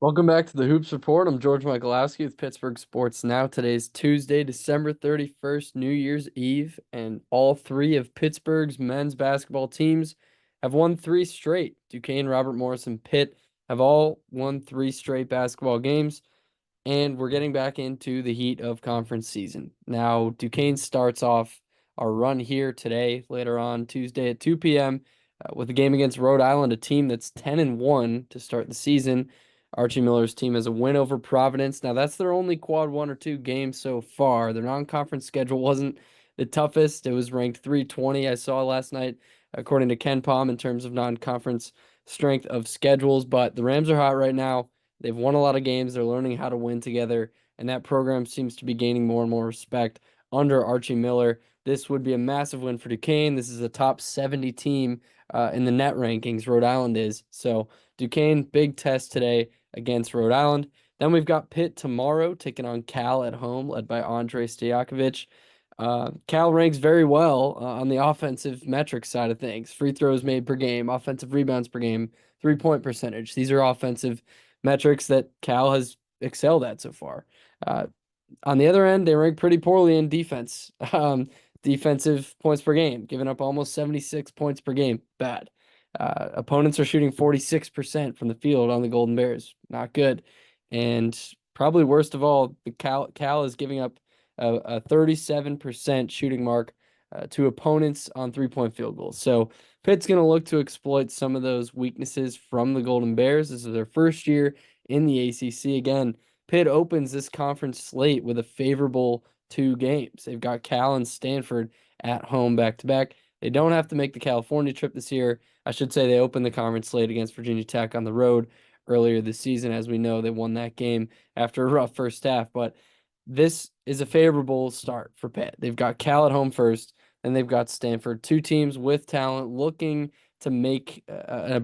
Welcome back to the Hoops Report. I'm George Michalowski with Pittsburgh Sports Now. Today's Tuesday, December 31st, New Year's Eve, and all three of Pittsburgh's men's basketball teams have won three straight. Duquesne, Robert Morris, and Pitt have all won three straight basketball games, and we're getting back into the heat of conference season. Now, Duquesne starts off our run here today, later on Tuesday at 2 p.m., with a game against Rhode Island, a team that's 10-1 to start the season. Archie Miller's team has a win over Providence. Now, that's their only quad one or two game so far. Their non-conference schedule wasn't the toughest. It was ranked 320, I saw last night, according to Ken Palm, in terms of non-conference strength of schedules. But the Rams are hot right now. They've won a lot of games. They're learning how to win together, and that program seems to be gaining more and more respect under Archie Miller. This would be a massive win for Duquesne. This is a top 70 team in the net rankings. Rhode Island is. So Duquesne, big test today against Rhode Island. Then we've got Pitt tomorrow taking on Cal at home, led by Andre Stojakovic. Cal ranks very well on the offensive metrics side of things. Free throws made per game, offensive rebounds per game, 3-point percentage. These are offensive metrics that Cal has excelled at so far. Uh, on the other end, they rank pretty poorly in defense. Defensive points per game, giving up almost 76 points per game. Bad. Opponents are shooting 46% from the field on the Golden Bears. Not good. And probably worst of all, the Cal is giving up a 37% shooting mark to opponents on 3-point field goals. So Pitt's going to look to exploit some of those weaknesses from the Golden Bears. This is their first year in the ACC. Again, Pitt opens this conference slate with a favorable two games. They've got Cal and Stanford at home back to back. They don't have to make the California trip this year. I should say they opened the conference slate against Virginia Tech on the road earlier this season. As we know, they won that game after a rough first half, but this is a favorable start for Pitt. They've got Cal at home first, and they've got Stanford, two teams with talent looking to make a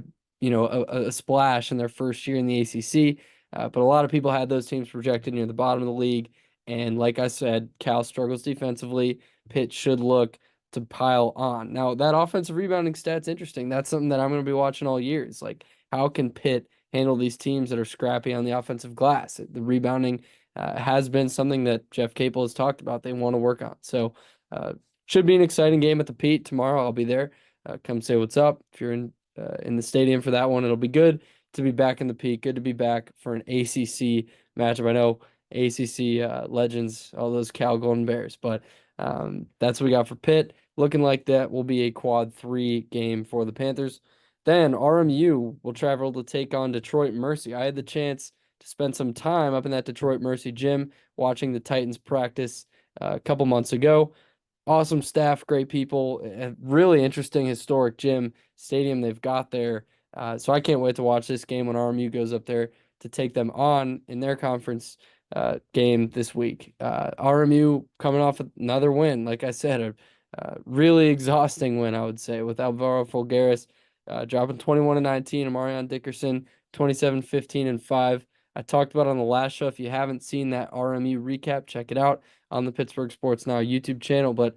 splash in their first year in the ACC. But a lot of people had those teams projected near the bottom of the league. And like I said, Cal struggles defensively. Pitt should look to pile on. Now, that offensive rebounding stat's interesting. That's something that I'm going to be watching all year. It's like, how can Pitt handle these teams that are scrappy on the offensive glass? The rebounding has been something that Jeff Capel has talked about they want to work on. So, should be an exciting game at the Pete tomorrow. I'll be there. Come say what's up. If you're in the stadium for that one, it'll be good to be back in the Pete. Good to be back for an ACC matchup. I know ACC legends, all those Cal Golden Bears, but that's what we got for Pitt. Looking like that will be a quad 3 game for the Panthers. Then RMU will travel to take on Detroit Mercy. I had the chance to spend some time up in that Detroit Mercy gym watching the Titans practice a couple months ago. Awesome staff, great people, a really interesting historic gym stadium they've got there. So I can't wait to watch this game when RMU goes up there to take them on in their conference game this week. RMU coming off another win, like I said, a really exhausting win, I would say, with Alvaro Folgueras dropping 21-19, Amarion Dickerson 27, 15, and 5. I talked about on the last show. If you haven't seen that RMU recap, check it out on the Pittsburgh Sports Now YouTube channel. But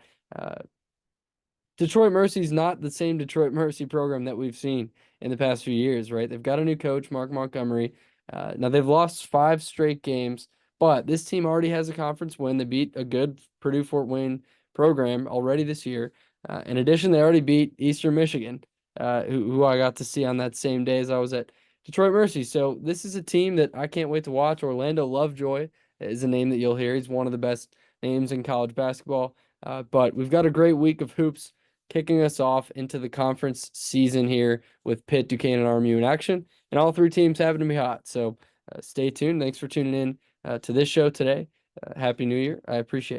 Detroit Mercy is not the same Detroit Mercy program that we've seen in the past few years, right? They've got a new coach, Mark Montgomery. Now they've lost 5 straight games, but this team already has a conference win. They beat a good Purdue Fort Wayne program already this year. In addition, they already beat Eastern Michigan, who I got to see on that same day as I was at Detroit Mercy. So this is a team that I can't wait to watch. Orlando Lovejoy is a name that you'll hear. He's one of the best names in college basketball. But we've got a great week of hoops kicking us off into the conference season here with Pitt, Duquesne, and RMU in action, and all three teams having to be hot. So stay tuned. Thanks for tuning in to this show today. Happy New Year. I appreciate it.